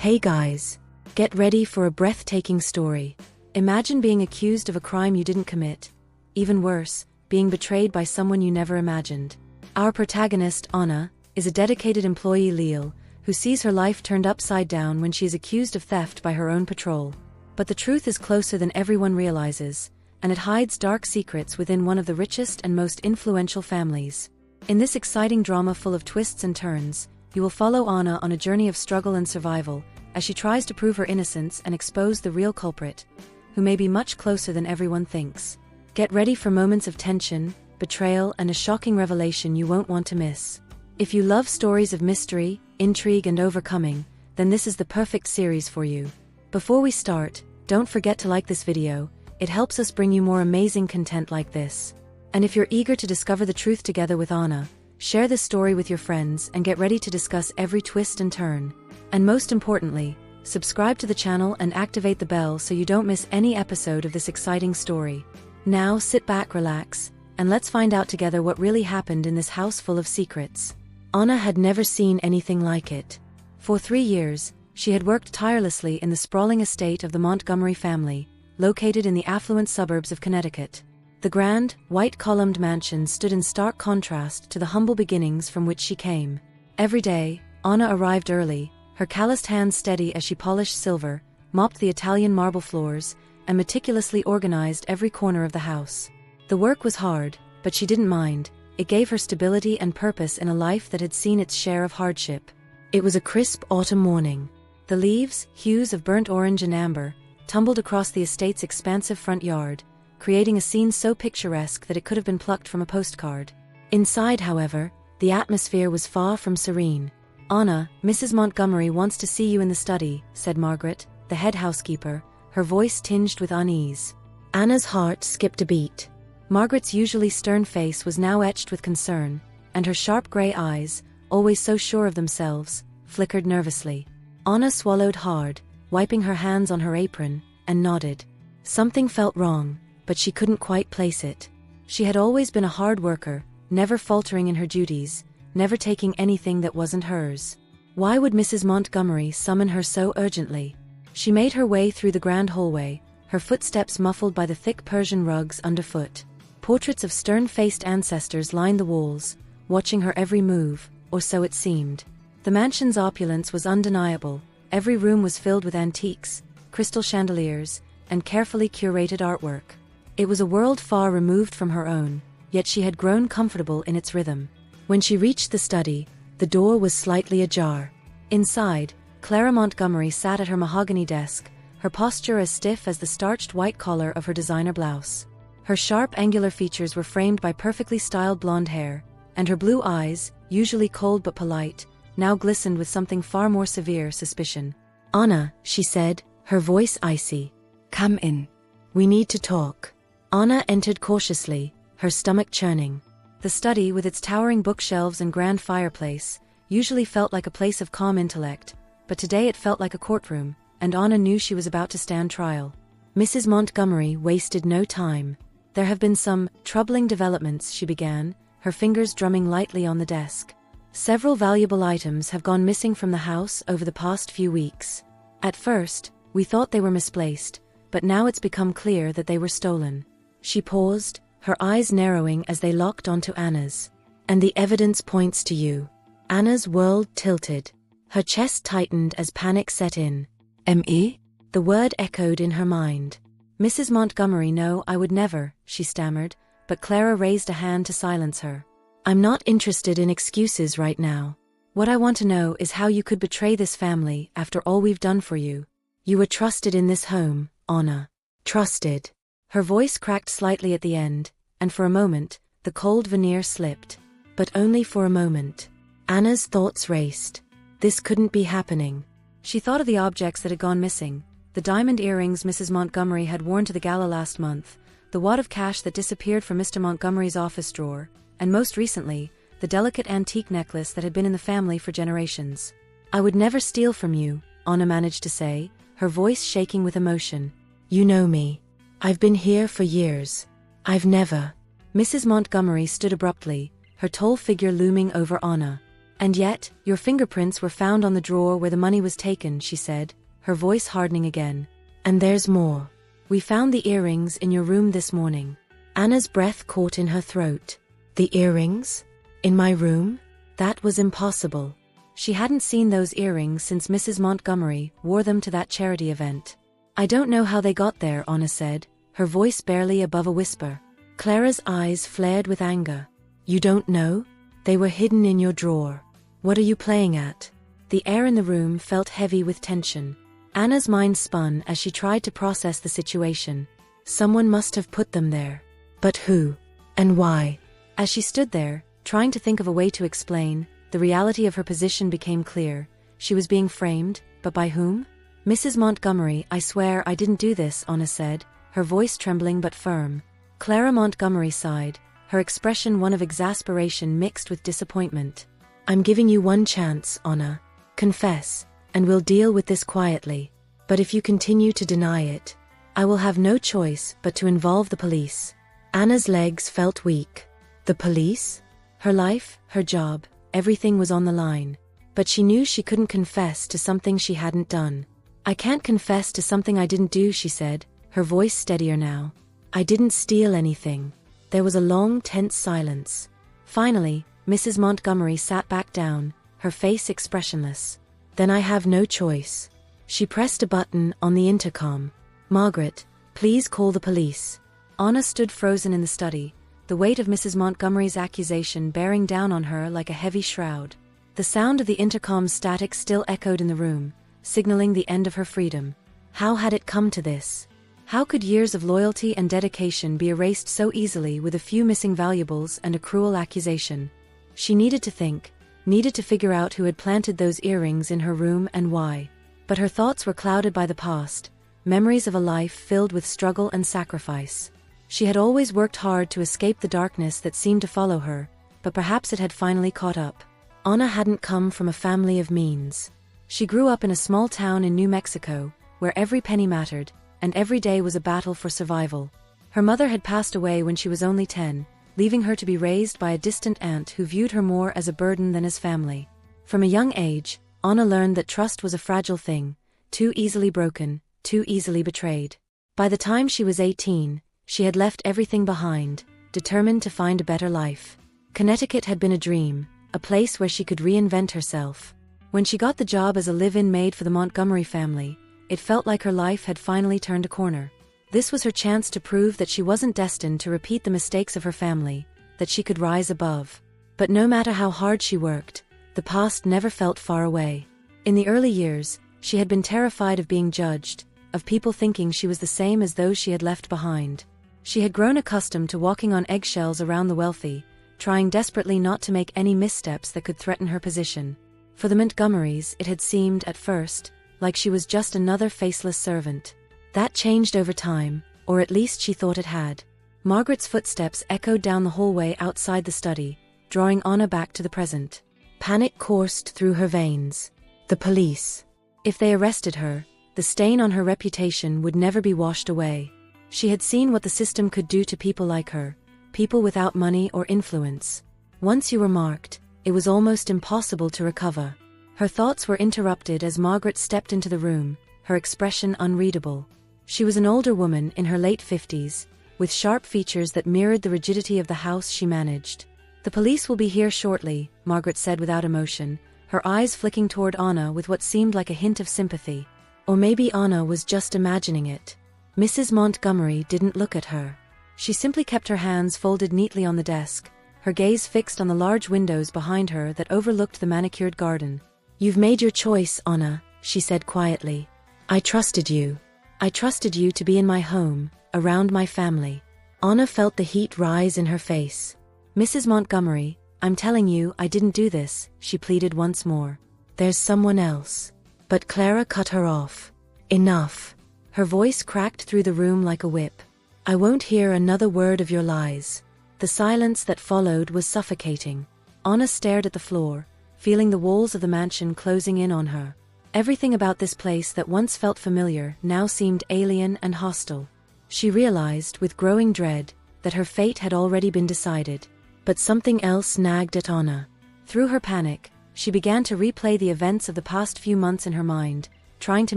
Hey guys, get ready for a breathtaking story. Imagine being accused of a crime you didn't commit. Even worse, being betrayed by someone you never imagined. Our protagonist, Anna, is a dedicated employee, Leal, who sees her life turned upside down when she is accused of theft by her own patrol. But the truth is closer than everyone realizes, and it hides dark secrets within one of the richest and most influential families. In this exciting drama full of twists and turns, you will follow Anna on a journey of struggle and survival, as she tries to prove her innocence and expose the real culprit, who may be much closer than everyone thinks. Get ready for moments of tension, betrayal, and a shocking revelation you won't want to miss. If you love stories of mystery, intrigue, and overcoming, then this is the perfect series for you. Before we start, don't forget to like this video. It helps us bring you more amazing content like this. And if you're eager to discover the truth together with Anna, share this story with your friends and get ready to discuss every twist and turn. And most importantly, subscribe to the channel and activate the bell so you don't miss any episode of this exciting story. Now sit back, relax, and let's find out together what really happened in this house full of secrets. Anna had never seen anything like it. For 3 years, she had worked tirelessly in the sprawling estate of the Montgomery family, located in the affluent suburbs of Connecticut. The grand, white-columned mansion stood in stark contrast to the humble beginnings from which she came. Every day, Anna arrived early, her calloused hands steady as she polished silver, mopped the Italian marble floors, and meticulously organized every corner of the house. The work was hard, but she didn't mind. It gave her stability and purpose in a life that had seen its share of hardship. It was a crisp autumn morning. The leaves, hues of burnt orange and amber, tumbled across the estate's expansive front yard, creating a scene so picturesque that it could have been plucked from a postcard. Inside, however, the atmosphere was far from serene. "Anna, Mrs. Montgomery wants to see you in the study," said Margaret, the head housekeeper, her voice tinged with unease. Anna's heart skipped a beat. Margaret's usually stern face was now etched with concern, and her sharp gray eyes, always so sure of themselves, flickered nervously. Anna swallowed hard, wiping her hands on her apron, and nodded. Something felt wrong, but she couldn't quite place it. She had always been a hard worker, never faltering in her duties, never taking anything that wasn't hers. Why would Mrs. Montgomery summon her so urgently? She made her way through the grand hallway, her footsteps muffled by the thick Persian rugs underfoot. Portraits of stern-faced ancestors lined the walls, watching her every move, or so it seemed. The mansion's opulence was undeniable. Every room was filled with antiques, crystal chandeliers, and carefully curated artwork. It was a world far removed from her own, yet she had grown comfortable in its rhythm. When she reached the study, the door was slightly ajar. Inside, Clara Montgomery sat at her mahogany desk, her posture as stiff as the starched white collar of her designer blouse. Her sharp, angular features were framed by perfectly styled blonde hair, and her blue eyes, usually cold but polite, now glistened with something far more severe: suspicion. "Anna," she said, her voice icy. "Come in. We need to talk." Anna entered cautiously, her stomach churning. The study, with its towering bookshelves and grand fireplace, usually felt like a place of calm intellect, but today it felt like a courtroom, and Anna knew she was about to stand trial. Mrs. Montgomery wasted no time. "There have been some troubling developments," she began, her fingers drumming lightly on the desk. "Several valuable items have gone missing from the house over the past few weeks. At first, we thought they were misplaced, but now it's become clear that they were stolen." She paused, her eyes narrowing as they locked onto Anna's. "And the evidence points to you." Anna's world tilted. Her chest tightened as panic set in. "Me?" The word echoed in her mind. "Mrs. Montgomery, no, I would never," she stammered, but Clara raised a hand to silence her. "I'm not interested in excuses right now. What I want to know is how you could betray this family after all we've done for you. You were trusted in this home, Anna. Trusted." Her voice cracked slightly at the end, and for a moment, the cold veneer slipped. But only for a moment. Anna's thoughts raced. This couldn't be happening. She thought of the objects that had gone missing: the diamond earrings Mrs. Montgomery had worn to the gala last month, the wad of cash that disappeared from Mr. Montgomery's office drawer, and most recently, the delicate antique necklace that had been in the family for generations. "I would never steal from you," Anna managed to say, her voice shaking with emotion. "You know me. I've been here for years. I've never." Mrs. Montgomery stood abruptly, her tall figure looming over Anna. And yet, your fingerprints were found on the drawer where the money was taken, she said, her voice hardening again. And there's more. We found the earrings in your room this morning. Anna's breath caught in her throat. The earrings? In my room? That was impossible. She hadn't seen those earrings since Mrs. Montgomery wore them to that charity event. I don't know how they got there, Anna said, her voice barely above a whisper. Clara's eyes flared with anger. You don't know? They were hidden in your drawer. What are you playing at? The air in the room felt heavy with tension. Anna's mind spun as she tried to process the situation. Someone must have put them there. But who? And why? As she stood there, trying to think of a way to explain, the reality of her position became clear. She was being framed, but by whom? Mrs. Montgomery, I swear I didn't do this, Anna said, her voice trembling but firm. Clara Montgomery sighed, her expression one of exasperation mixed with disappointment. I'm giving you one chance, Anna. Confess, and we'll deal with this quietly. But if you continue to deny it, I will have no choice but to involve the police. Anna's legs felt weak. The police? Her life, her job, everything was on the line. But she knew she couldn't confess to something she hadn't done. I can't confess to something I didn't do, she said, her voice steadier now. I didn't steal anything. There was a long, tense silence. Finally, Mrs. Montgomery sat back down, her face expressionless. Then I have no choice. She pressed a button on the intercom. Margaret, please call the police. Anna stood frozen in the study, the weight of Mrs. Montgomery's accusation bearing down on her like a heavy shroud. The sound of the intercom's static still echoed in the room, signaling the end of her freedom. How had it come to this? How could years of loyalty and dedication be erased so easily with a few missing valuables and a cruel accusation? She needed to think, needed to figure out who had planted those earrings in her room and why. But her thoughts were clouded by the past, memories of a life filled with struggle and sacrifice. She had always worked hard to escape the darkness that seemed to follow her, but perhaps it had finally caught up. Anna hadn't come from a family of means. She grew up in a small town in New Mexico, where every penny mattered, and every day was a battle for survival. Her mother had passed away when she was only 10, leaving her to be raised by a distant aunt who viewed her more as a burden than as family. From a young age, Anna learned that trust was a fragile thing, too easily broken, too easily betrayed. By the time she was 18, she had left everything behind, determined to find a better life. Connecticut had been a dream, a place where she could reinvent herself. When she got the job as a live-in maid for the Montgomery family, it felt like her life had finally turned a corner. This was her chance to prove that she wasn't destined to repeat the mistakes of her family, that she could rise above. But no matter how hard she worked, the past never felt far away. In the early years, she had been terrified of being judged, of people thinking she was the same as those she had left behind. She had grown accustomed to walking on eggshells around the wealthy, trying desperately not to make any missteps that could threaten her position. For the Montgomerys, it had seemed, at first, like she was just another faceless servant. That changed over time, or at least she thought it had. Margaret's footsteps echoed down the hallway outside the study, drawing Anna back to the present. Panic coursed through her veins. The police. If they arrested her, the stain on her reputation would never be washed away. She had seen what the system could do to people like her, people without money or influence. Once you were marked, it was almost impossible to recover. Her thoughts were interrupted as Margaret stepped into the room, her expression unreadable. She was an older woman in her late 50s, with sharp features that mirrored the rigidity of the house she managed. The police will be here shortly, Margaret said without emotion, her eyes flicking toward Anna with what seemed like a hint of sympathy. Or maybe Anna was just imagining it. Mrs. Montgomery didn't look at her. She simply kept her hands folded neatly on the desk, her gaze fixed on the large windows behind her that overlooked the manicured garden. You've made your choice, Anna, she said quietly. I trusted you. I trusted you to be in my home, around my family. Anna felt the heat rise in her face. Mrs. Montgomery, I'm telling you I didn't do this, she pleaded once more. There's someone else. But Clara cut her off. Enough. Her voice cracked through the room like a whip. I won't hear another word of your lies. The silence that followed was suffocating. Anna stared at the floor, feeling the walls of the mansion closing in on her. Everything about this place that once felt familiar now seemed alien and hostile. She realized, with growing dread, that her fate had already been decided. But something else nagged at Anna. Through her panic, She began to replay the events of the past few months in her mind, trying to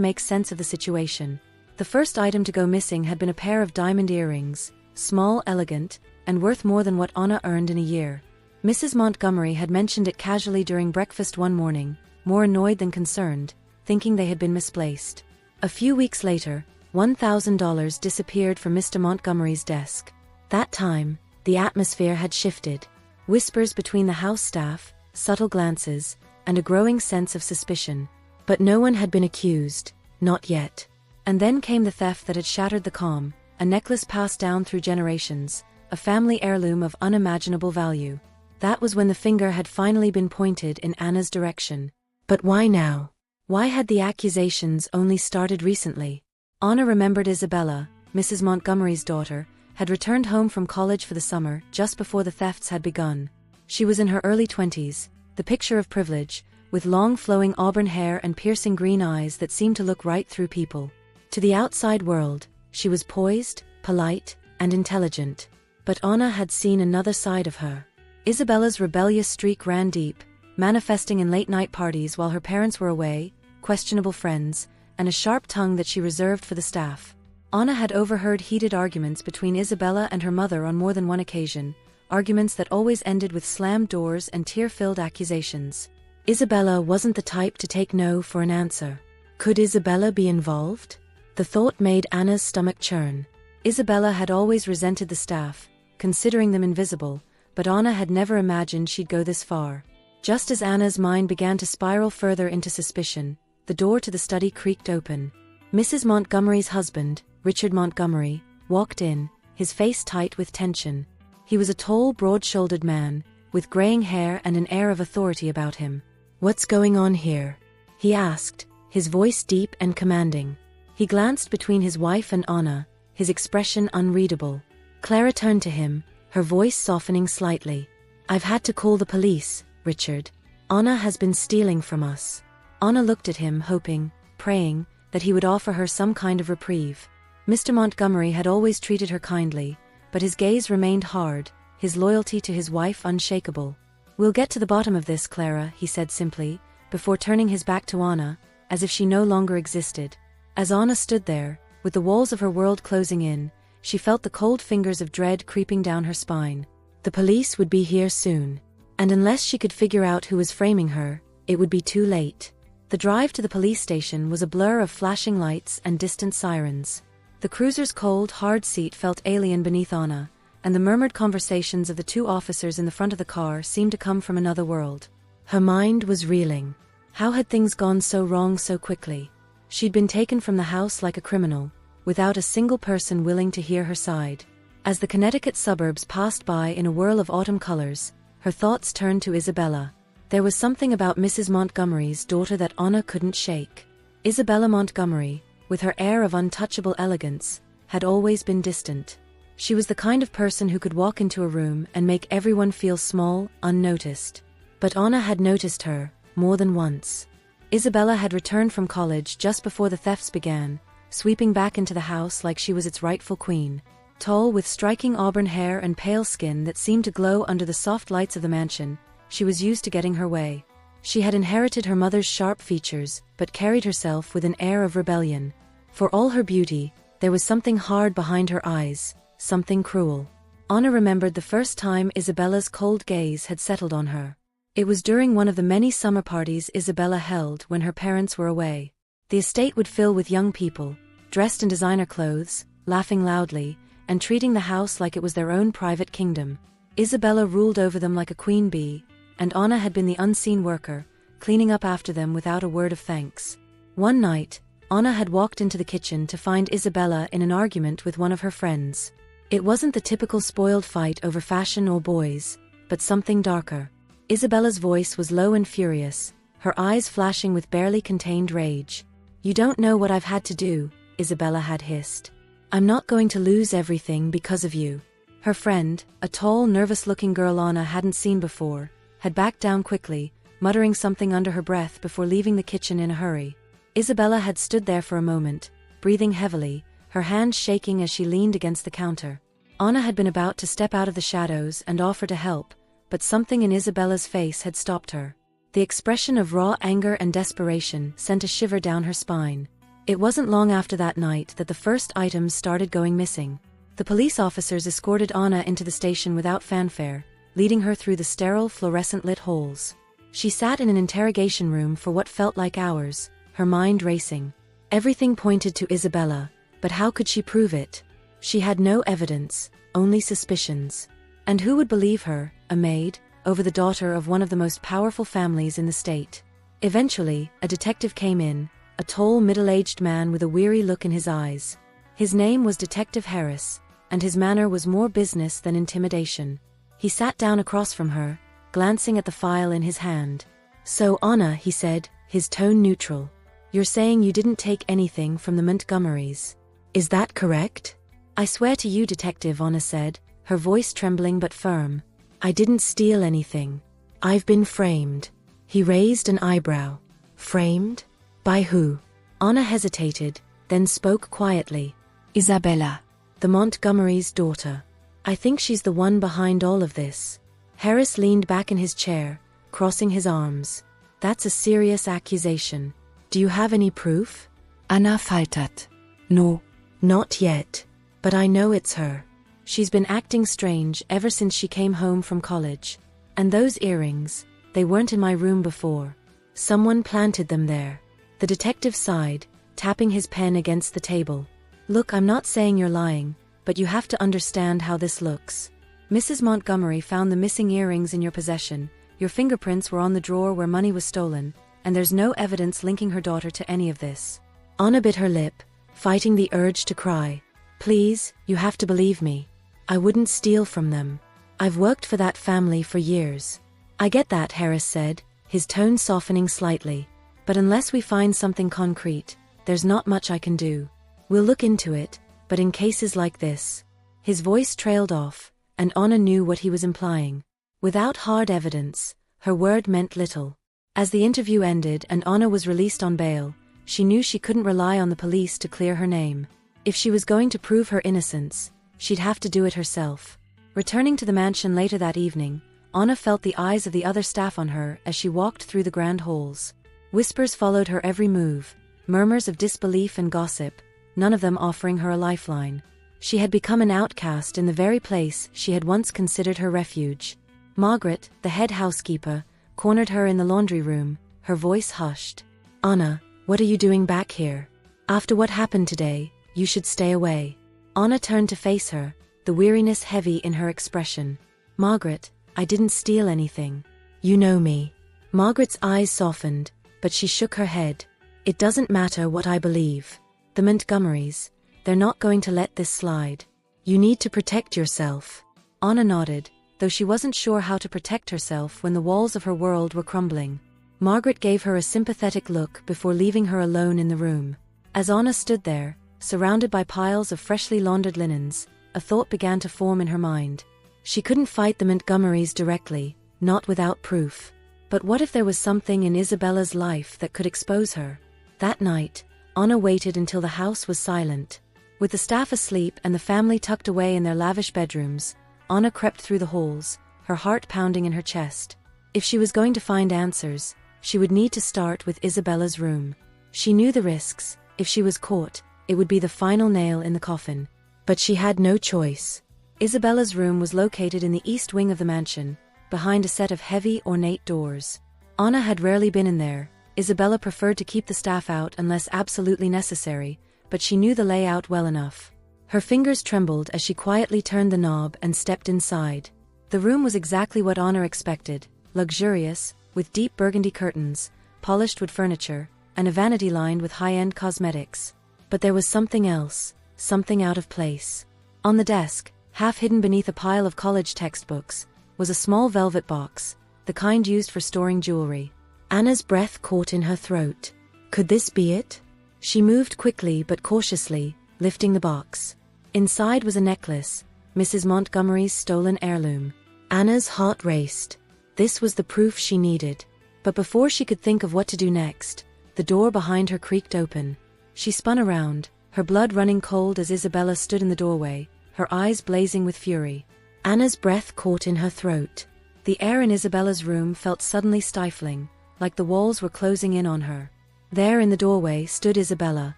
make sense of the situation. The first item to go missing had been a pair of diamond earrings, small, elegant, and worth more than what Anna earned in a year. Mrs. Montgomery had mentioned it casually during breakfast one morning, more annoyed than concerned, thinking they had been misplaced. A few weeks later, $1,000 disappeared from Mr. Montgomery's desk. That time, the atmosphere had shifted. Whispers between the house staff, subtle glances, and a growing sense of suspicion. But no one had been accused, not yet. And then came the theft that had shattered the calm, a necklace passed down through generations, a family heirloom of unimaginable value. That was when the finger had finally been pointed in Anna's direction. But why now? Why had the accusations only started recently? Anna remembered Isabella, Mrs. Montgomery's daughter, had returned home from college for the summer just before the thefts had begun. She was in her early 20s, the picture of privilege, with long flowing auburn hair and piercing green eyes that seemed to look right through people. To the outside world, she was poised, polite, and intelligent. But Anna had seen another side of her. Isabella's rebellious streak ran deep, manifesting in late-night parties while her parents were away, questionable friends, and a sharp tongue that she reserved for the staff. Anna had overheard heated arguments between Isabella and her mother on more than one occasion, arguments that always ended with slammed doors and tear-filled accusations. Isabella wasn't the type to take no for an answer. Could Isabella be involved? The thought made Anna's stomach churn. Isabella had always resented the staff, considering them invisible, but Anna had never imagined she'd go this far. Just as Anna's mind began to spiral further into suspicion, the door to the study creaked open. Mrs. Montgomery's husband, Richard Montgomery, walked in, his face tight with tension. He was a tall, broad-shouldered man, with graying hair and an air of authority about him. "What's going on here?" he asked, his voice deep and commanding. He glanced between his wife and Anna, his expression unreadable. Clara turned to him, her voice softening slightly. "I've had to call the police, Richard. Anna has been stealing from us." Anna looked at him, hoping, praying, that he would offer her some kind of reprieve. Mr. Montgomery had always treated her kindly, but his gaze remained hard, his loyalty to his wife unshakable. "We'll get to the bottom of this, Clara," he said simply, before turning his back to Anna, as if she no longer existed. As Anna stood there, with the walls of her world closing in, she felt the cold fingers of dread creeping down her spine. The police would be here soon. And unless she could figure out who was framing her, it would be too late. The drive to the police station was a blur of flashing lights and distant sirens. The cruiser's cold, hard seat felt alien beneath Anna, and the murmured conversations of the two officers in the front of the car seemed to come from another world. Her mind was reeling. How had things gone so wrong so quickly? She'd been taken from the house like a criminal, without a single person willing to hear her side. As the Connecticut suburbs passed by in a whirl of autumn colors, her thoughts turned to Isabella. There was something about Mrs. Montgomery's daughter that Anna couldn't shake. Isabella Montgomery, with her air of untouchable elegance, had always been distant. She was the kind of person who could walk into a room and make everyone feel small, unnoticed. But Anna had noticed her, more than once. Isabella had returned from college just before the thefts began, sweeping back into the house like she was its rightful queen. Tall, with striking auburn hair and pale skin that seemed to glow under the soft lights of the mansion, she was used to getting her way. She had inherited her mother's sharp features, but carried herself with an air of rebellion. For all her beauty, there was something hard behind her eyes, something cruel. Anna remembered the first time Isabella's cold gaze had settled on her. It was during one of the many summer parties Isabella held when her parents were away. The estate would fill with young people, dressed in designer clothes, laughing loudly, and treating the house like it was their own private kingdom. Isabella ruled over them like a queen bee, and Anna had been the unseen worker, cleaning up after them without a word of thanks. One night, Anna had walked into the kitchen to find Isabella in an argument with one of her friends. It wasn't the typical spoiled fight over fashion or boys, but something darker. Isabella's voice was low and furious, her eyes flashing with barely contained rage. "You don't know what I've had to do," Isabella had hissed. "I'm not going to lose everything because of you." Her friend, a tall, nervous-looking girl Anna hadn't seen before, had backed down quickly, muttering something under her breath before leaving the kitchen in a hurry. Isabella had stood there for a moment, breathing heavily, her hands shaking as she leaned against the counter. Anna had been about to step out of the shadows and offer to help, but something in Isabella's face had stopped her. The expression of raw anger and desperation sent a shiver down her spine. It wasn't long after that night that the first items started going missing. The police officers escorted Anna into the station without fanfare, leading her through the sterile fluorescent-lit halls. She sat in an interrogation room for what felt like hours, her mind racing. Everything pointed to Isabella, but how could she prove it? She had no evidence, only suspicions. And who would believe her, a maid, over the daughter of one of the most powerful families in the state? Eventually, a detective came in, a tall middle-aged man with a weary look in his eyes. His name was Detective Harris, and his manner was more business than intimidation. He sat down across from her, glancing at the file in his hand. "So Anna," he said, his tone neutral. "You're saying you didn't take anything from the Montgomerys. Is that correct?" "I swear to you, Detective," Anna said, her voice trembling but firm. "I didn't steal anything. I've been framed." He raised an eyebrow. "Framed? By who?" Anna hesitated, then spoke quietly. "Isabella, the Montgomerys' daughter. I think she's the one behind all of this." Harris leaned back in his chair, crossing his arms. "That's a serious accusation. Do you have any proof?" Anna faltered. "No, not yet. But I know it's her. She's been acting strange ever since she came home from college. And those earrings, they weren't in my room before. Someone planted them there." The detective sighed, tapping his pen against the table. "Look, I'm not saying you're lying, but you have to understand how this looks. Mrs. Montgomery found the missing earrings in your possession, your fingerprints were on the drawer where money was stolen, and there's no evidence linking her daughter to any of this." Anna bit her lip, fighting the urge to cry. "Please, you have to believe me. I wouldn't steal from them. I've worked for that family for years." "I get that," Harris said, his tone softening slightly. "But unless we find something concrete, there's not much I can do. We'll look into it, but in cases like this..." His voice trailed off, and Anna knew what he was implying. Without hard evidence, her word meant little. As the interview ended and Anna was released on bail, she knew she couldn't rely on the police to clear her name. If she was going to prove her innocence, she'd have to do it herself. Returning to the mansion later that evening, Anna felt the eyes of the other staff on her as she walked through the grand halls. Whispers followed her every move, murmurs of disbelief and gossip, none of them offering her a lifeline. She had become an outcast in the very place she had once considered her refuge. Margaret, the head housekeeper, cornered her in the laundry room, her voice hushed. "Anna, what are you doing back here? After what happened today, you should stay away." Anna turned to face her, the weariness heavy in her expression. "Margaret, I didn't steal anything. You know me." Margaret's eyes softened, but she shook her head. "It doesn't matter what I believe. The Montgomerys, they're not going to let this slide. You need to protect yourself." Anna nodded, though she wasn't sure how to protect herself when the walls of her world were crumbling. Margaret gave her a sympathetic look before leaving her alone in the room. As Anna stood there, surrounded by piles of freshly laundered linens, a thought began to form in her mind. She couldn't fight the Montgomerys directly, not without proof. But what if there was something in Isabella's life that could expose her? That night, Anna waited until the house was silent. With the staff asleep and the family tucked away in their lavish bedrooms, Anna crept through the halls, her heart pounding in her chest. If she was going to find answers, she would need to start with Isabella's room. She knew the risks. If she was caught, it would be the final nail in the coffin. But she had no choice. Isabella's room was located in the east wing of the mansion, behind a set of heavy, ornate doors. Anna had rarely been in there. Isabella preferred to keep the staff out unless absolutely necessary, but she knew the layout well enough. Her fingers trembled as she quietly turned the knob and stepped inside. The room was exactly what Anna expected, luxurious, with deep burgundy curtains, polished wood furniture, and a vanity lined with high-end cosmetics. But there was something else, something out of place. On the desk, half hidden beneath a pile of college textbooks, was a small velvet box, the kind used for storing jewelry. Anna's breath caught in her throat. Could this be it? She moved quickly but cautiously, lifting the box. Inside was a necklace, Mrs. Montgomery's stolen heirloom. Anna's heart raced. This was the proof she needed. But before she could think of what to do next, the door behind her creaked open. She spun around, her blood running cold as Isabella stood in the doorway, her eyes blazing with fury. Anna's breath caught in her throat. The air in Isabella's room felt suddenly stifling, like the walls were closing in on her. There in the doorway stood Isabella,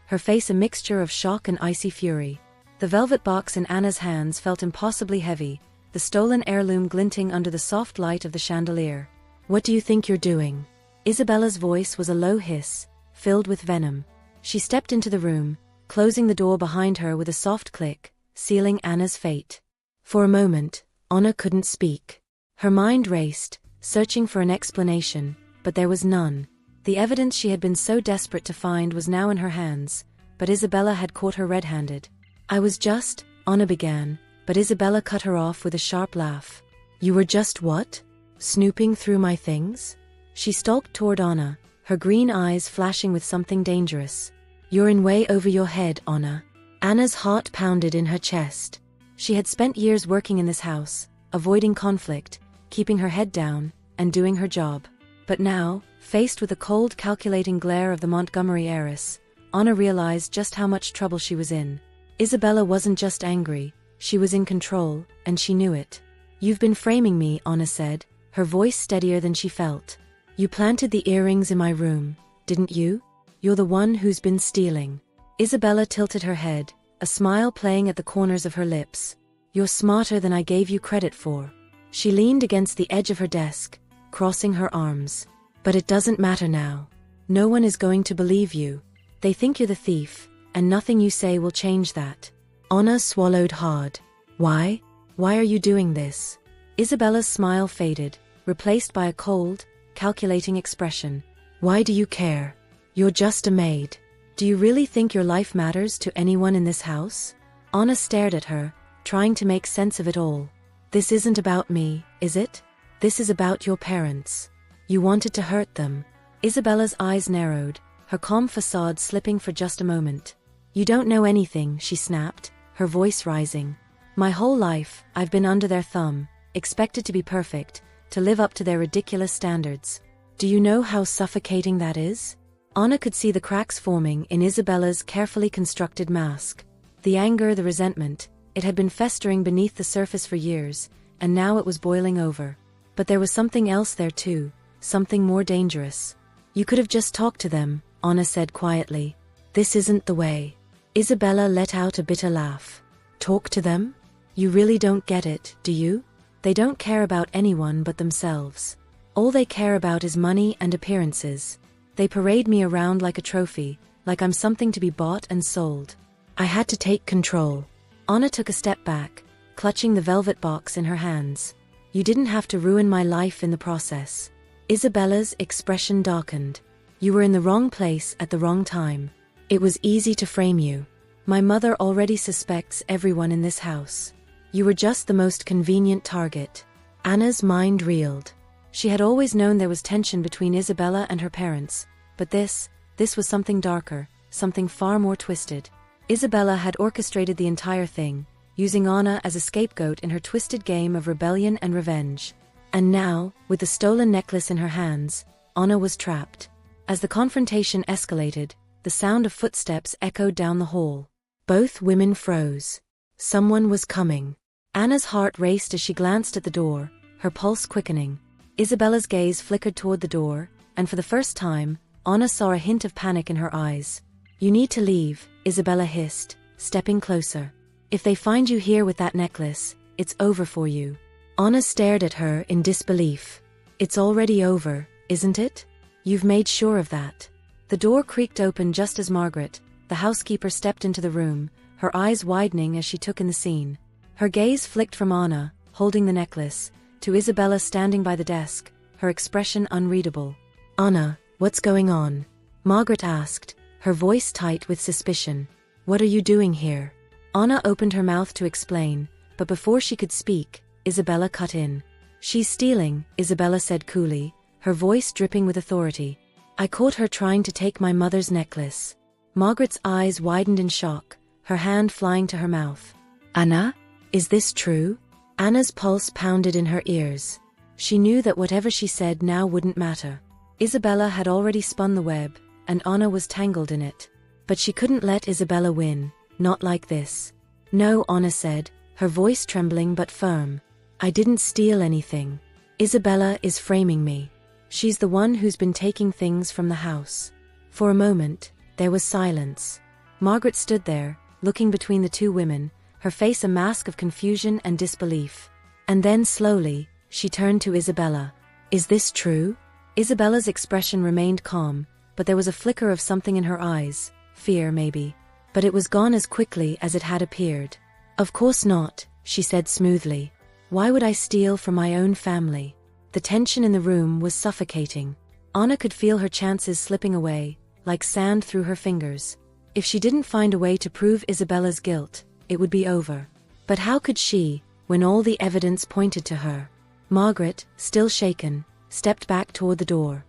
her face a mixture of shock and icy fury. The velvet box in Anna's hands felt impossibly heavy, the stolen heirloom glinting under the soft light of the chandelier. "What do you think you're doing?" Isabella's voice was a low hiss, filled with venom. She stepped into the room, closing the door behind her with a soft click, sealing Anna's fate. For a moment, Anna couldn't speak. Her mind raced, searching for an explanation, but there was none. The evidence she had been so desperate to find was now in her hands, but Isabella had caught her red-handed. Anna began, but Isabella cut her off with a sharp laugh. "You were just what? Snooping through my things?" She stalked toward Anna, her green eyes flashing with something dangerous. "You're in way over your head, Anna." Anna's heart pounded in her chest. She had spent years working in this house, avoiding conflict, keeping her head down, and doing her job. But now, faced with the cold, calculating glare of the Montgomery heiress, Anna realized just how much trouble she was in. Isabella wasn't just angry, she was in control, and she knew it. "You've been framing me," Anna said, her voice steadier than she felt. "You planted the earrings in my room, didn't you? You're the one who's been stealing." Isabella tilted her head, a smile playing at the corners of her lips. "You're smarter than I gave you credit for." She leaned against the edge of her desk, crossing her arms. "But it doesn't matter now. No one is going to believe you. They think you're the thief, and nothing you say will change that." Anna swallowed hard. "Why? Why are you doing this?" Isabella's smile faded, replaced by a cold, calculating expression. "Why do you care? You're just a maid. Do you really think your life matters to anyone in this house?" Anna stared at her, trying to make sense of it all. "This isn't about me, is it? This is about your parents. You wanted to hurt them." Isabella's eyes narrowed, her calm facade slipping for just a moment. "You don't know anything," she snapped, her voice rising. "My whole life, I've been under their thumb, expected to be perfect, to live up to their ridiculous standards. Do you know how suffocating that is?" Anna could see the cracks forming in Isabella's carefully constructed mask. The anger, the resentment, it had been festering beneath the surface for years, and now it was boiling over. But there was something else there too, something more dangerous. "You could have just talked to them," Anna said quietly. "This isn't the way." Isabella let out a bitter laugh. "Talk to them? You really don't get it, do you? They don't care about anyone but themselves. All they care about is money and appearances. They parade me around like a trophy, like I'm something to be bought and sold. I had to take control." Anna took a step back, clutching the velvet box in her hands. "You didn't have to ruin my life in the process." Isabella's expression darkened. "You were in the wrong place at the wrong time. It was easy to frame you. My mother already suspects everyone in this house. You were just the most convenient target." Anna's mind reeled. She had always known there was tension between Isabella and her parents, but this was something darker, something far more twisted. Isabella had orchestrated the entire thing, using Anna as a scapegoat in her twisted game of rebellion and revenge. And now, with the stolen necklace in her hands, Anna was trapped. As the confrontation escalated, the sound of footsteps echoed down the hall. Both women froze. Someone was coming. Anna's heart raced as she glanced at the door, her pulse quickening. Isabella's gaze flickered toward the door, and for the first time, Anna saw a hint of panic in her eyes. "You need to leave," Isabella hissed, stepping closer. "If they find you here with that necklace, it's over for you." Anna stared at her in disbelief. "It's already over, isn't it? You've made sure of that." The door creaked open just as Margaret, the housekeeper, stepped into the room, her eyes widening as she took in the scene. Her gaze flicked from Anna, holding the necklace, to Isabella standing by the desk, her expression unreadable. "Anna, what's going on?" Margaret asked, her voice tight with suspicion. "What are you doing here?" Anna opened her mouth to explain, but before she could speak, Isabella cut in. "She's stealing," Isabella said coolly, her voice dripping with authority. "I caught her trying to take my mother's necklace." Margaret's eyes widened in shock, her hand flying to her mouth. "Anna? Is this true?" Anna's pulse pounded in her ears. She knew that whatever she said now wouldn't matter. Isabella had already spun the web, and Anna was tangled in it. But she couldn't let Isabella win, not like this. "No," Anna said, her voice trembling but firm. "I didn't steal anything. Isabella is framing me." She's the one who's been taking things from the house. For a moment, there was silence. Margaret stood there, looking between the two women, her face a mask of confusion and disbelief. And then slowly, she turned to Isabella. Is this true? Isabella's expression remained calm, but there was a flicker of something in her eyes, fear maybe. But it was gone as quickly as it had appeared. Of course not, she said smoothly. Why would I steal from my own family? The tension in the room was suffocating. Anna could feel her chances slipping away, like sand through her fingers. If she didn't find a way to prove Isabella's guilt, it would be over. But how could she, when all the evidence pointed to her? Margaret, still shaken, stepped back toward the door.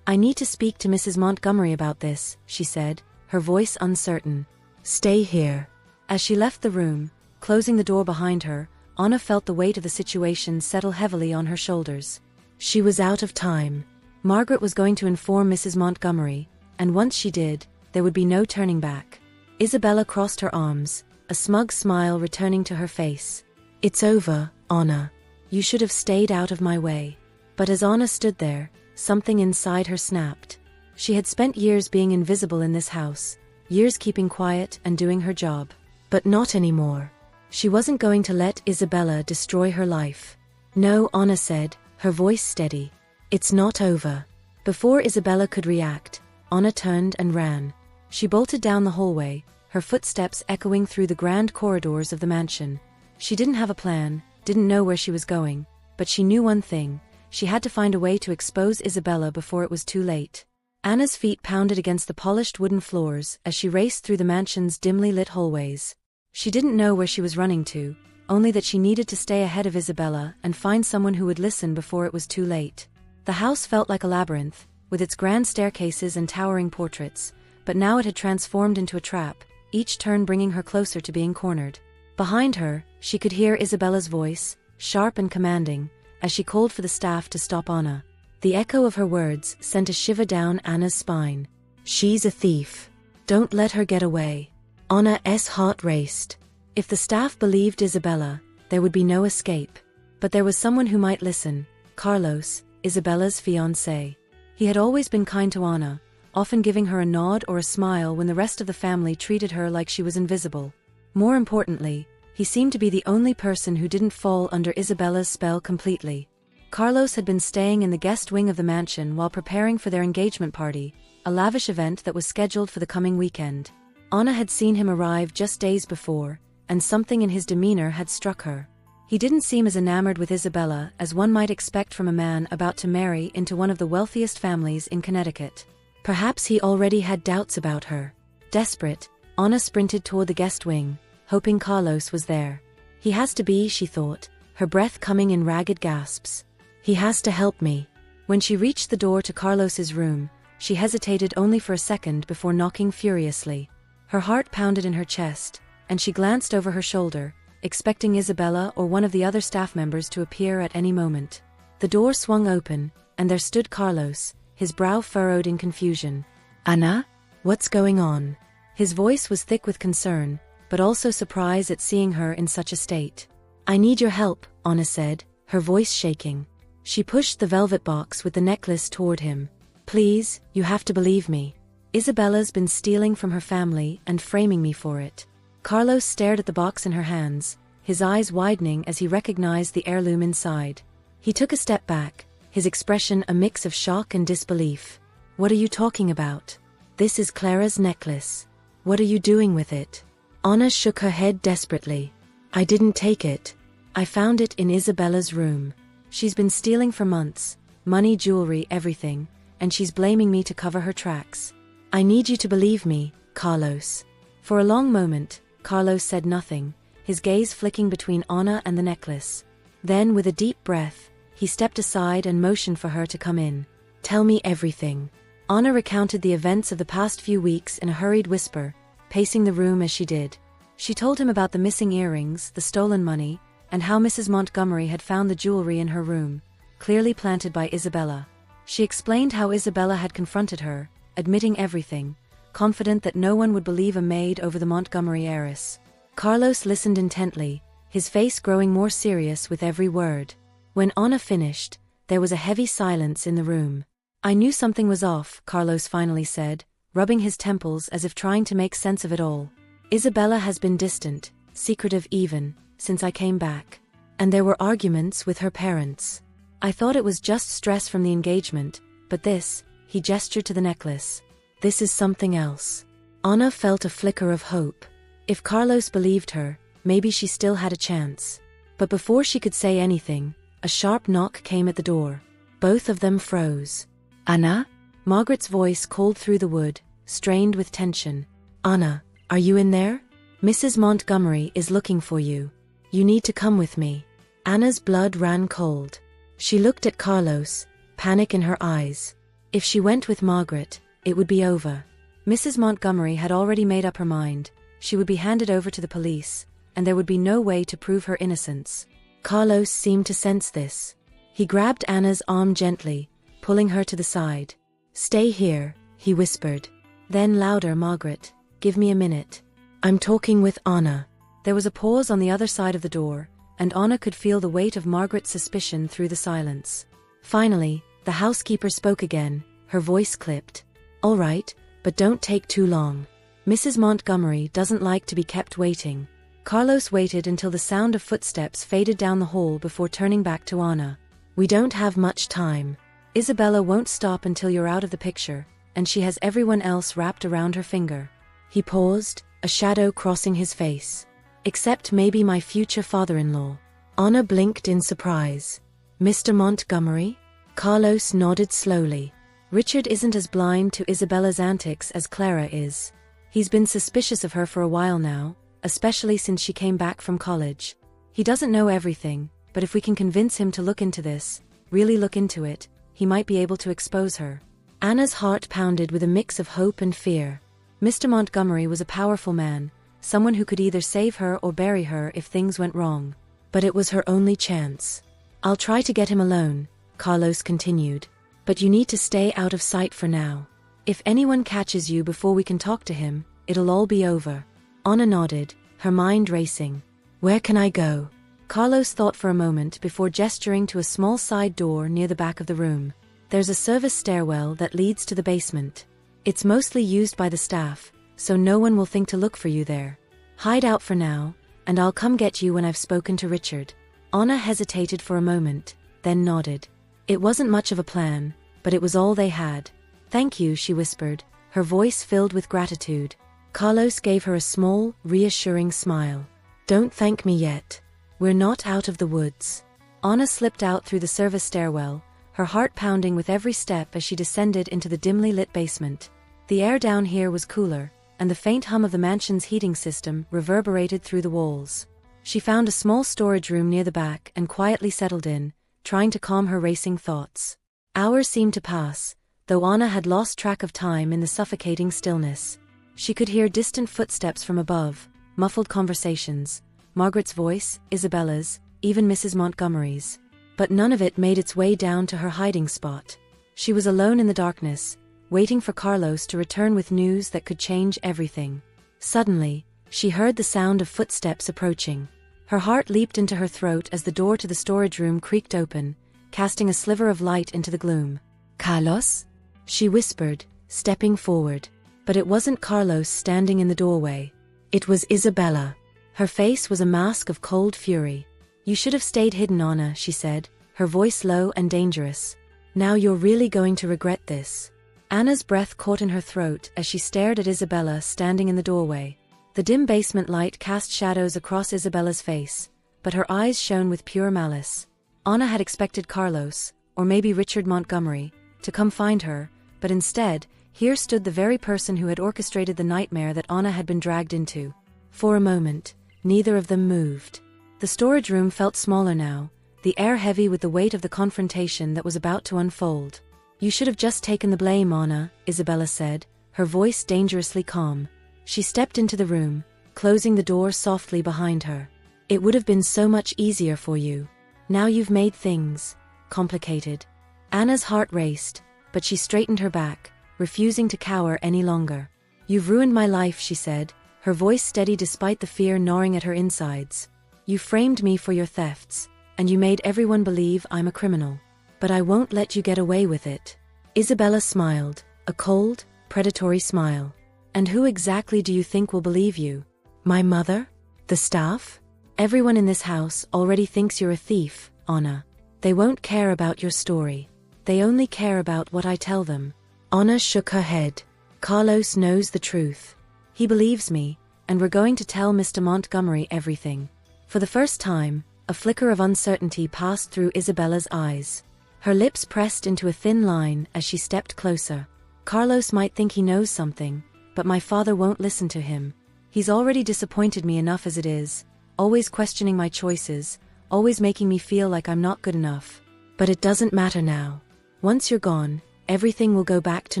I need to speak to Mrs. Montgomery about this, she said, her voice uncertain. Stay here. As she left the room, closing the door behind her, Anna felt the weight of the situation settle heavily on her shoulders. She was out of time. Margaret was going to inform Mrs. Montgomery, and once she did, there would be no turning back. Isabella crossed her arms, a smug smile returning to her face. It's over, Anna. You should have stayed out of my way. But as Anna stood there, something inside her snapped. She had spent years being invisible in this house, years keeping quiet and doing her job. But not anymore. She wasn't going to let Isabella destroy her life. No, Anna said, her voice steady. It's not over. Before Isabella could react, Anna turned and ran. She bolted down the hallway, her footsteps echoing through the grand corridors of the mansion. She didn't have a plan, didn't know where she was going, but she knew one thing: she had to find a way to expose Isabella before it was too late. Anna's feet pounded against the polished wooden floors as she raced through the mansion's dimly lit hallways. She didn't know where she was running to, only that she needed to stay ahead of Isabella and find someone who would listen before it was too late. The house felt like a labyrinth, with its grand staircases and towering portraits, but now it had transformed into a trap, each turn bringing her closer to being cornered. Behind her, she could hear Isabella's voice, sharp and commanding, as she called for the staff to stop Anna. The echo of her words sent a shiver down Anna's spine. She's a thief. Don't let her get away. Anna's heart raced. If the staff believed Isabella, there would be no escape. But there was someone who might listen: Carlos, Isabella's fiancé. He had always been kind to Anna, often giving her a nod or a smile when the rest of the family treated her like she was invisible. More importantly, he seemed to be the only person who didn't fall under Isabella's spell completely. Carlos had been staying in the guest wing of the mansion while preparing for their engagement party, a lavish event that was scheduled for the coming weekend. Anna had seen him arrive just days before, and something in his demeanor had struck her. He didn't seem as enamored with Isabella as one might expect from a man about to marry into one of the wealthiest families in Connecticut. Perhaps he already had doubts about her. Desperate, Anna sprinted toward the guest wing, hoping Carlos was there. He has to be, she thought, her breath coming in ragged gasps. He has to help me. When she reached the door to Carlos's room, she hesitated only for a second before knocking furiously. Her heart pounded in her chest, and she glanced over her shoulder, expecting Isabella or one of the other staff members to appear at any moment. The door swung open, and there stood Carlos, his brow furrowed in confusion. Anna? What's going on? His voice was thick with concern, but also surprise at seeing her in such a state. I need your help, Anna said, her voice shaking. She pushed the velvet box with the necklace toward him. Please, you have to believe me. Isabella's been stealing from her family and framing me for it. Carlos stared at the box in her hands, his eyes widening as he recognized the heirloom inside. He took a step back, his expression a mix of shock and disbelief. What are you talking about? This is Clara's necklace. What are you doing with it? Anna shook her head desperately. I didn't take it. I found it in Isabella's room. She's been stealing for months, money, jewelry, everything, and she's blaming me to cover her tracks. I need you to believe me, Carlos. For a long moment, Carlos said nothing, his gaze flicking between Anna and the necklace. Then, with a deep breath, he stepped aside and motioned for her to come in. Tell me everything. Anna recounted the events of the past few weeks in a hurried whisper, pacing the room as she did. She told him about the missing earrings, the stolen money, and how Mrs. Montgomery had found the jewelry in her room, clearly planted by Isabella. She explained how Isabella had confronted her, admitting everything, confident that no one would believe a maid over the Montgomery heiress. Carlos listened intently, his face growing more serious with every word. When Anna finished, There was a heavy silence in the room. I knew something was off, Carlos finally said, rubbing his temples as if trying to make sense of it all. Isabella has been distant, secretive even, since I came back. And there were arguments with her parents. I thought it was just stress from the engagement, but this, he gestured to the necklace. This is something else. Ana felt a flicker of hope. If Carlos believed her, maybe she still had a chance. But before she could say anything, a sharp knock came at the door. Both of them froze. Ana? Margaret's voice called through the wood, strained with tension. Ana, are you in there? Mrs. Montgomery is looking for you. You need to come with me. Anna's blood ran cold. She looked at Carlos, panic in her eyes. If she went with Margaret, it would be over. Mrs. Montgomery had already made up her mind. She would be handed over to the police, and there would be no way to prove her innocence. Carlos seemed to sense this. He grabbed Anna's arm gently, pulling her to the side. Stay here, he whispered. Then louder, Margaret, give me a minute. I'm talking with Anna. There was a pause on the other side of the door, and Anna could feel the weight of Margaret's suspicion through the silence. Finally, the housekeeper spoke again, her voice clipped. All right, but don't take too long. Mrs. Montgomery doesn't like to be kept waiting. Carlos waited until the sound of footsteps faded down the hall before turning back to Anna. We don't have much time. Isabella won't stop until you're out of the picture, and she has everyone else wrapped around her finger. He paused, a shadow crossing his face. Except maybe my future father-in-law. Anna blinked in surprise. Mr. Montgomery? Carlos nodded slowly. Richard isn't as blind to Isabella's antics as Clara is. He's been suspicious of her for a while now, especially since she came back from college. He doesn't know everything, but if we can convince him to look into this, really look into it, he might be able to expose her. Anna's heart pounded with a mix of hope and fear. Mr. Montgomery was a powerful man, someone who could either save her or bury her if things went wrong. But it was her only chance. I'll try to get him alone, Carlos continued. But you need to stay out of sight for now. If anyone catches you before we can talk to him, it'll all be over. Anna nodded, her mind racing. Where can I go? Carlos thought for a moment before gesturing to a small side door near the back of the room. There's a service stairwell that leads to the basement. It's mostly used by the staff, so no one will think to look for you there. Hide out for now, and I'll come get you when I've spoken to Richard. Anna hesitated for a moment, then nodded. It wasn't much of a plan, but it was all they had. Thank you, she whispered, her voice filled with gratitude. Carlos gave her a small, reassuring smile. Don't thank me yet. We're not out of the woods. Anna slipped out through the service stairwell, her heart pounding with every step as she descended into the dimly lit basement. The air down here was cooler, and the faint hum of the mansion's heating system reverberated through the walls. She found a small storage room near the back and quietly settled in, trying to calm her racing thoughts. Hours seemed to pass, though Anna had lost track of time in the suffocating stillness. She could hear distant footsteps from above, muffled conversations, Margaret's voice, Isabella's, even Mrs. Montgomery's. But none of it made its way down to her hiding spot. She was alone in the darkness, waiting for Carlos to return with news that could change everything. Suddenly, she heard the sound of footsteps approaching. Her heart leaped into her throat as the door to the storage room creaked open, casting a sliver of light into the gloom. Carlos? She whispered, stepping forward. But it wasn't Carlos standing in the doorway. It was Isabella. Her face was a mask of cold fury. You should have stayed hidden, Anna, she said, her voice low and dangerous. Now you're really going to regret this. Anna's breath caught in her throat as she stared at Isabella standing in the doorway. The dim basement light cast shadows across Isabella's face, but her eyes shone with pure malice. Anna had expected Carlos, or maybe Richard Montgomery, to come find her, but instead, here stood the very person who had orchestrated the nightmare that Anna had been dragged into. For a moment, neither of them moved. The storage room felt smaller now, the air heavy with the weight of the confrontation that was about to unfold. You should have just taken the blame, Anna, Isabella said, her voice dangerously calm. She stepped into the room, closing the door softly behind her. It would have been so much easier for you. Now you've made things complicated. Anna's heart raced, but she straightened her back, refusing to cower any longer. You've ruined my life, she said, her voice steady despite the fear gnawing at her insides. You framed me for your thefts, and you made everyone believe I'm a criminal. But I won't let you get away with it. Isabella smiled, a cold, predatory smile. And who exactly do you think will believe you? My mother? The staff? Everyone in this house already thinks you're a thief, Anna. They won't care about your story. They only care about what I tell them. Anna shook her head. Carlos knows the truth. He believes me, and we're going to tell Mr. Montgomery everything. For the first time, a flicker of uncertainty passed through Isabella's eyes. Her lips pressed into a thin line as she stepped closer. Carlos might think he knows something, but my father won't listen to him. He's already disappointed me enough as it is, always questioning my choices, always making me feel like I'm not good enough. But it doesn't matter now. Once you're gone, everything will go back to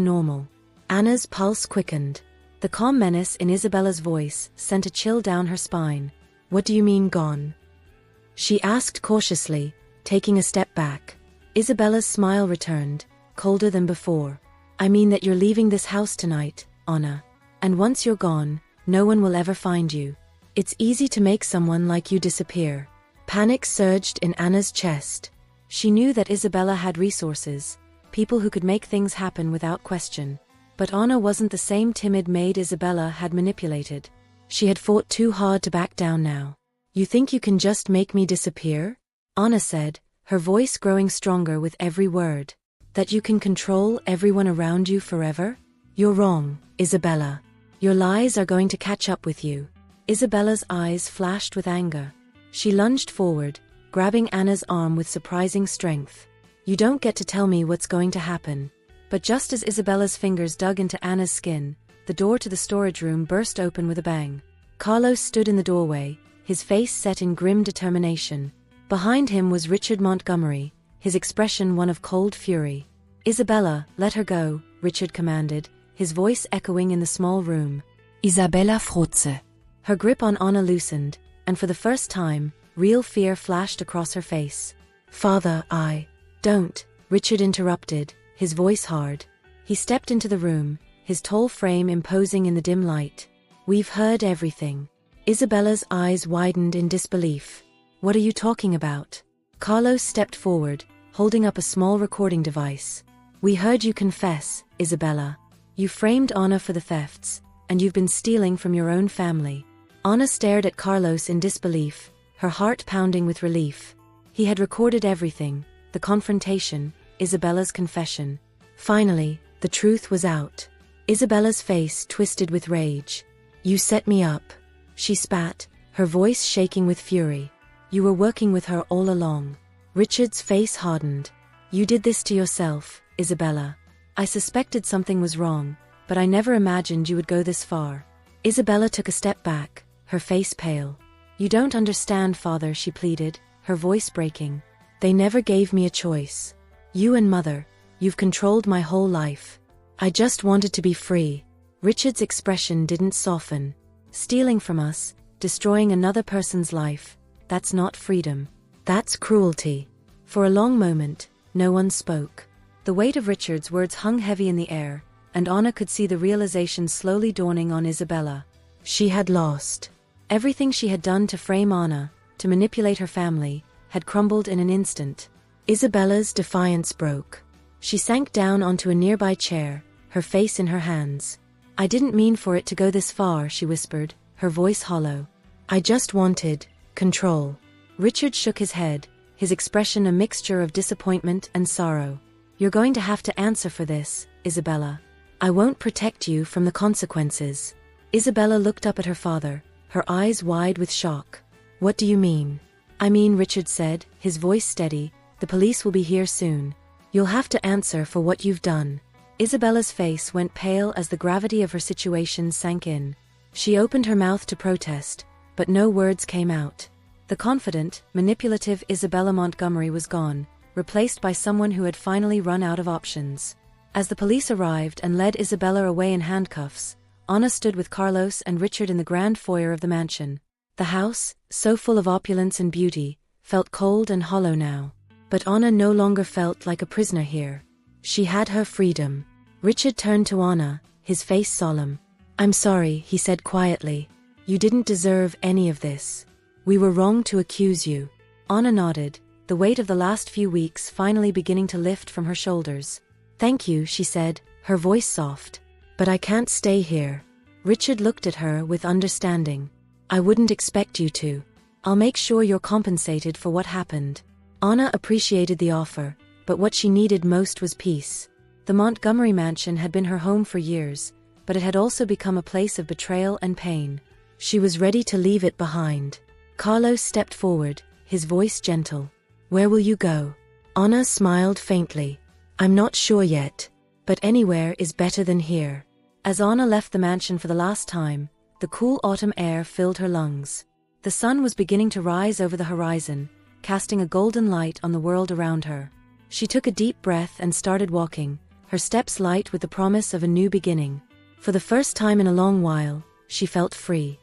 normal. Anna's pulse quickened. The calm menace in Isabella's voice sent a chill down her spine. What do you mean gone? She asked cautiously, taking a step back. Isabella's smile returned, colder than before. I mean that you're leaving this house tonight, Anna. And once you're gone, no one will ever find you. It's easy to make someone like you disappear. Panic surged in Anna's chest. She knew that Isabella had resources, people who could make things happen without question. But Anna wasn't the same timid maid Isabella had manipulated. She had fought too hard to back down now. You think you can just make me disappear? Anna said, her voice growing stronger with every word. That you can control everyone around you forever? You're wrong, Isabella. Your lies are going to catch up with you. Isabella's eyes flashed with anger. She lunged forward, grabbing Anna's arm with surprising strength. You don't get to tell me what's going to happen. But just as Isabella's fingers dug into Anna's skin, the door to the storage room burst open with a bang. Carlos stood in the doorway, his face set in grim determination. Behind him was Richard Montgomery, his expression one of cold fury. Isabella, let her go, Richard commanded, his voice echoing in the small room. Isabella Frozze. Her grip on Anna loosened, and for the first time, real fear flashed across her face. Father, Don't, Richard interrupted, his voice hard. He stepped into the room, his tall frame imposing in the dim light. We've heard everything. Isabella's eyes widened in disbelief. What are you talking about? Carlos stepped forward, holding up a small recording device. We heard you confess, Isabella. You framed Anna for the thefts, and you've been stealing from your own family. Anna stared at Carlos in disbelief, her heart pounding with relief. He had recorded everything, the confrontation, Isabella's confession. Finally, the truth was out. Isabella's face twisted with rage. You set me up. She spat, her voice shaking with fury. You were working with her all along. Richard's face hardened. You did this to yourself, Isabella. I suspected something was wrong, but I never imagined you would go this far. Isabella took a step back, her face pale. You don't understand, Father, she pleaded, her voice breaking. They never gave me a choice. You and Mother, you've controlled my whole life. I just wanted to be free. Richard's expression didn't soften. Stealing from us, destroying another person's life, that's not freedom. That's cruelty. For a long moment, no one spoke. The weight of Richard's words hung heavy in the air, and Anna could see the realization slowly dawning on Isabella. She had lost. Everything she had done to frame Anna, to manipulate her family, had crumbled in an instant. Isabella's defiance broke. She sank down onto a nearby chair, her face in her hands. I didn't mean for it to go this far, she whispered, her voice hollow. I just wanted control. Richard shook his head, his expression a mixture of disappointment and sorrow. You're going to have to answer for this, Isabella. I won't protect you from the consequences. Isabella looked up at her father, her eyes wide with shock. What do you mean? I mean, Richard said, his voice steady, the police will be here soon. You'll have to answer for what you've done. Isabella's face went pale as the gravity of her situation sank in. She opened her mouth to protest, but no words came out. The confident, manipulative Isabella Montgomery was gone, replaced by someone who had finally run out of options. As the police arrived and led Isabella away in handcuffs, Anna stood with Carlos and Richard in the grand foyer of the mansion. The house, so full of opulence and beauty, felt cold and hollow now. But Anna no longer felt like a prisoner here. She had her freedom. Richard turned to Anna, his face solemn. I'm sorry, he said quietly. You didn't deserve any of this. We were wrong to accuse you. Anna nodded, the weight of the last few weeks finally beginning to lift from her shoulders. "Thank you," she said, her voice soft. "But I can't stay here." Richard looked at her with understanding. "I wouldn't expect you to. I'll make sure you're compensated for what happened." Anna appreciated the offer, but what she needed most was peace. The Montgomery mansion had been her home for years, but it had also become a place of betrayal and pain. She was ready to leave it behind. Carlos stepped forward, his voice gentle. "Where will you go?" Anna smiled faintly. "I'm not sure yet, but anywhere is better than here." As Anna left the mansion for the last time, the cool autumn air filled her lungs. The sun was beginning to rise over the horizon, casting a golden light on the world around her. She took a deep breath and started walking, her steps light with the promise of a new beginning. For the first time in a long while, she felt free.